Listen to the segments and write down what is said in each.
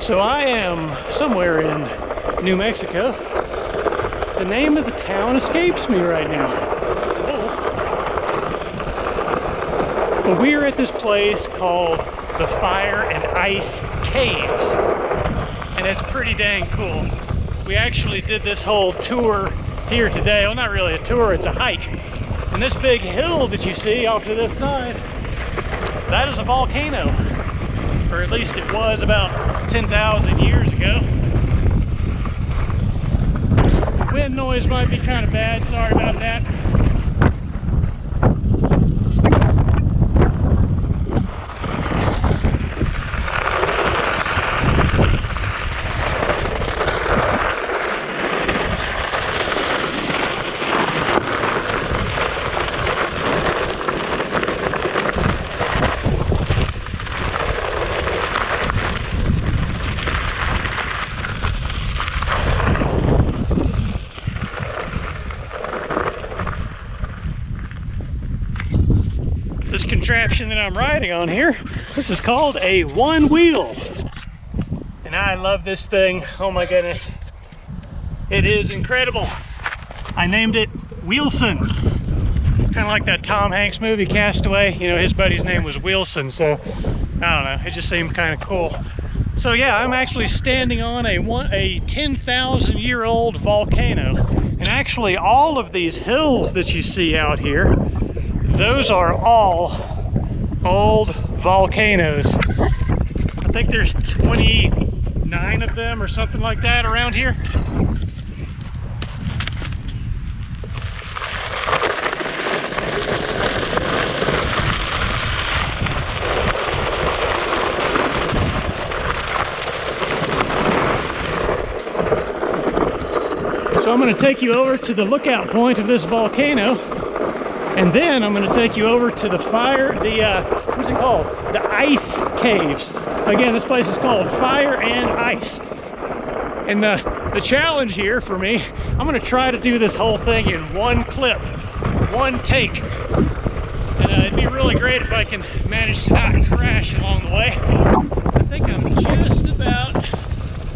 So I am somewhere in New Mexico. The name of the town escapes me right now. Whoa. But we're at this place called the Fire and Ice Caves. And it's pretty dang cool. We actually did this whole tour here today. Well, not really a tour, it's a hike. And this big hill that you see off to this side, that is a volcano. Or at least it was about 10,000 years ago. The wind noise might be kind of bad, sorry about that. This contraption that I'm riding on here, this is called a one wheel. And I love this thing. Oh my goodness. It is incredible. I named it Wilson. Kind of like that Tom Hanks movie, Castaway. You know, his buddy's name was Wilson. So, I don't know, it just seemed kind of cool. So yeah, I'm actually standing on a 10,000-year-old volcano. And actually all of these hills that you see out here, those are all old volcanoes. I think there's 29 of them or something like that around here. So I'm going to take you over to the lookout point of this volcano. And then I'm going to take you over to the what's it called? The ice caves. Again, this place is called Fire and Ice. And the challenge here for me, I'm going to try to do this whole thing in one clip, one take. And it'd be really great if I can manage to not crash along the way. I think I'm just about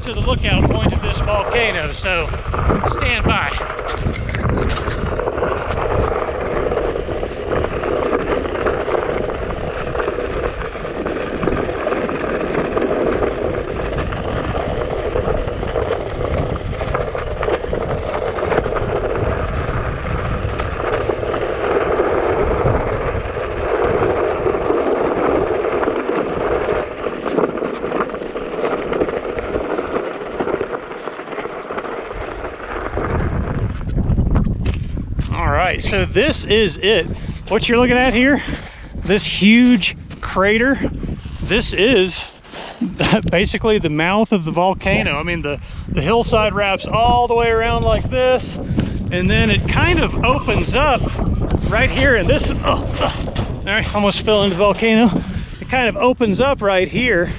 to the lookout point of this volcano, so stand by. So this is it. What you're looking at here, this huge crater, this is basically the mouth of the volcano. I mean, the hillside wraps all the way around like this, and then it kind of opens up right here, and this, all right, almost fell into the volcano. It kind of opens up right here,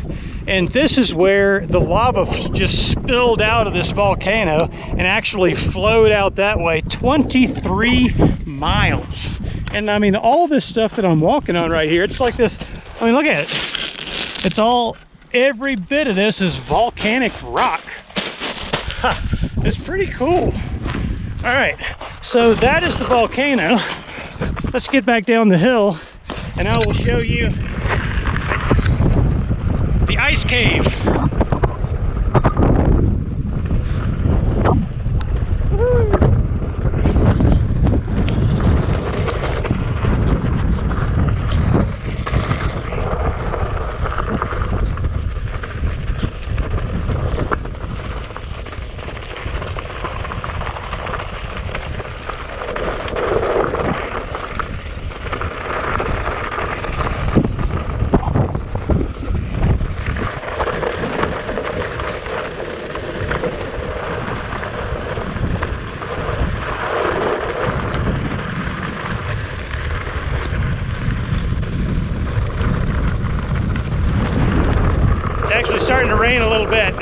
and this is where the lava just spilled out of this volcano and actually flowed out that way 23 miles. And I mean, all this stuff that I'm walking on right here, it's like this, I mean, look at it. It's all, every bit of this is volcanic rock. It's pretty cool. All right, so that is the volcano. Let's get back down the hill and I will show you the ice cave. Woo. Starting to rain a little bit.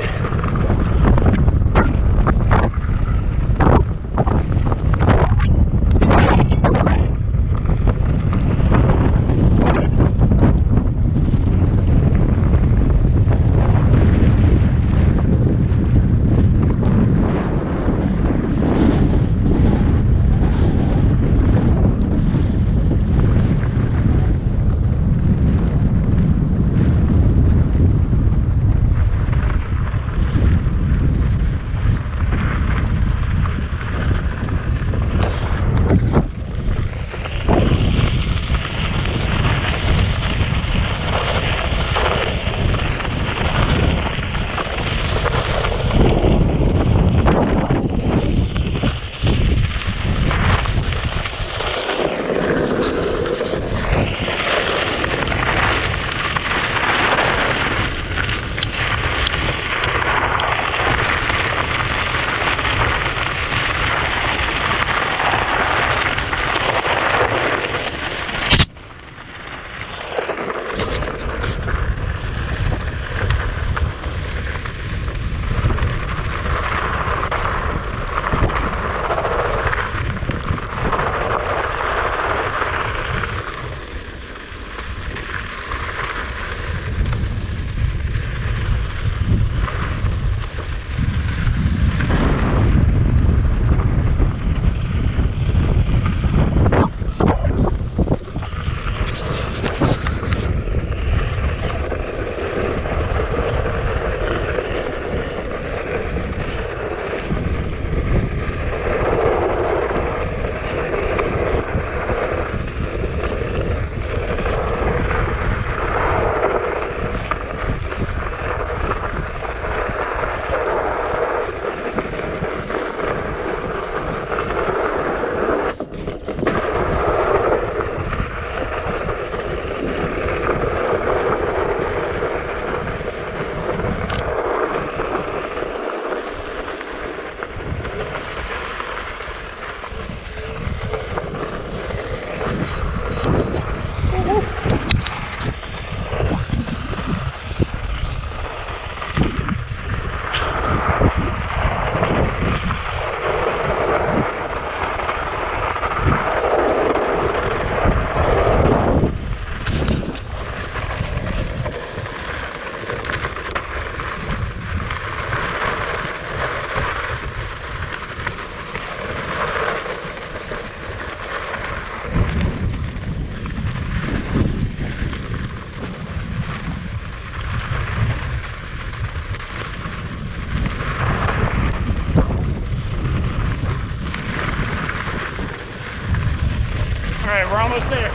almost there.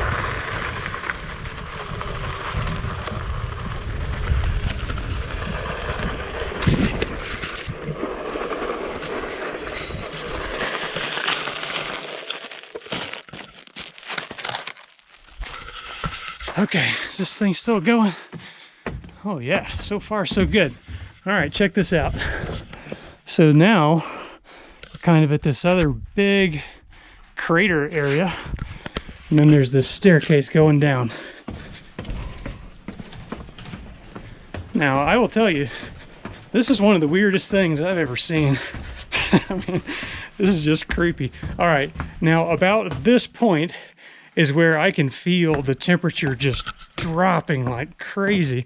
Okay, is this thing still going? Oh yeah, so far so good. All right, check this out. So now we're kind of at this other big crater area, and then there's this staircase going down. Now I will tell you, this is one of the weirdest things I've ever seen. I mean, this is just creepy. All right, now about this point is where I can feel the temperature just dropping like crazy.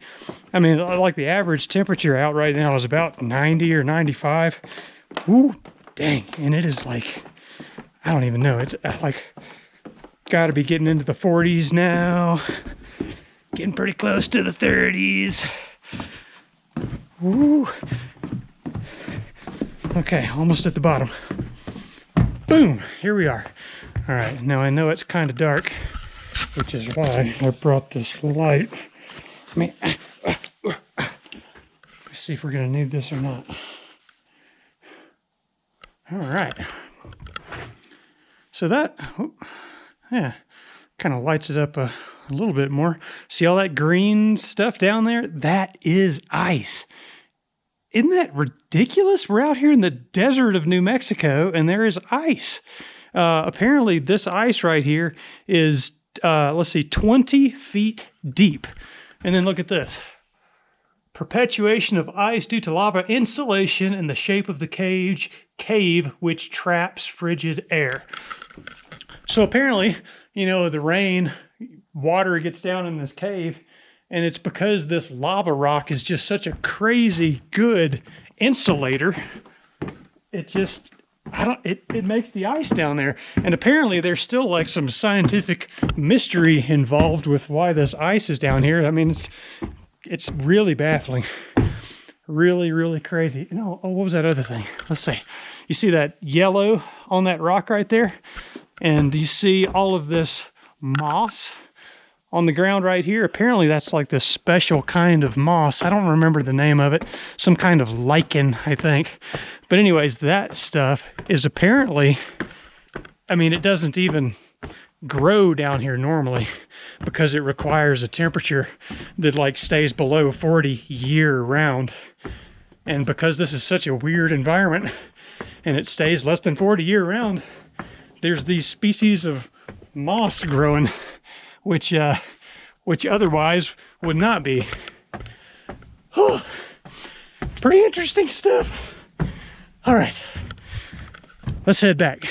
I mean, like the average temperature out right now is about 90 or 95. Ooh, dang. And it is like, I don't even know. It's like, gotta be getting into the 40s now. Getting pretty close to the 30s. Ooh. Okay, almost at the bottom. Boom, here we are. All right, now I know it's kind of dark, which is why I brought this light. I mean, let's see if we're gonna need this or not. All right. So that, yeah, kind of lights it up a little bit more. See all that green stuff down there? That is ice. Isn't that ridiculous? We're out here in the desert of New Mexico and there is ice. Apparently this ice right here is, let's see, 20 feet deep. And then look at this. Perpetuation of ice due to lava insulation in the shape of the cave which traps frigid air. So apparently, you know, the rain, water gets down in this cave, and it's because this lava rock is just such a crazy good insulator. It just, it makes the ice down there. And apparently there's still like some scientific mystery involved with why this ice is down here. I mean, it's really baffling. Really, really crazy. You know, oh, what was that other thing? Let's see. You see that yellow on that rock right there? And you see all of this moss on the ground right here. Apparently that's like this special kind of moss. I don't remember the name of it. Some kind of lichen, I think. But anyways, that stuff is apparently, I mean, it doesn't even grow down here normally because it requires a temperature that like stays below 40 year round. And because this is such a weird environment and it stays less than 40 year round, there's these species of moss growing, which otherwise would not be. Oh, pretty interesting stuff. All right, let's head back.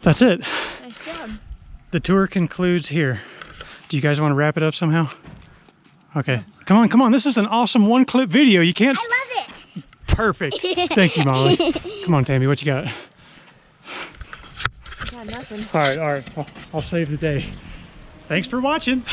That's it. Nice job. The tour concludes here. Do you guys want to wrap it up somehow? Okay. Come on, come on. This is an awesome one-clip video. You can't... I love it. Perfect. Thank you, Molly. Come on, Tambi. What you got? I got nothing. All right. I'll save the day. Thanks for watching.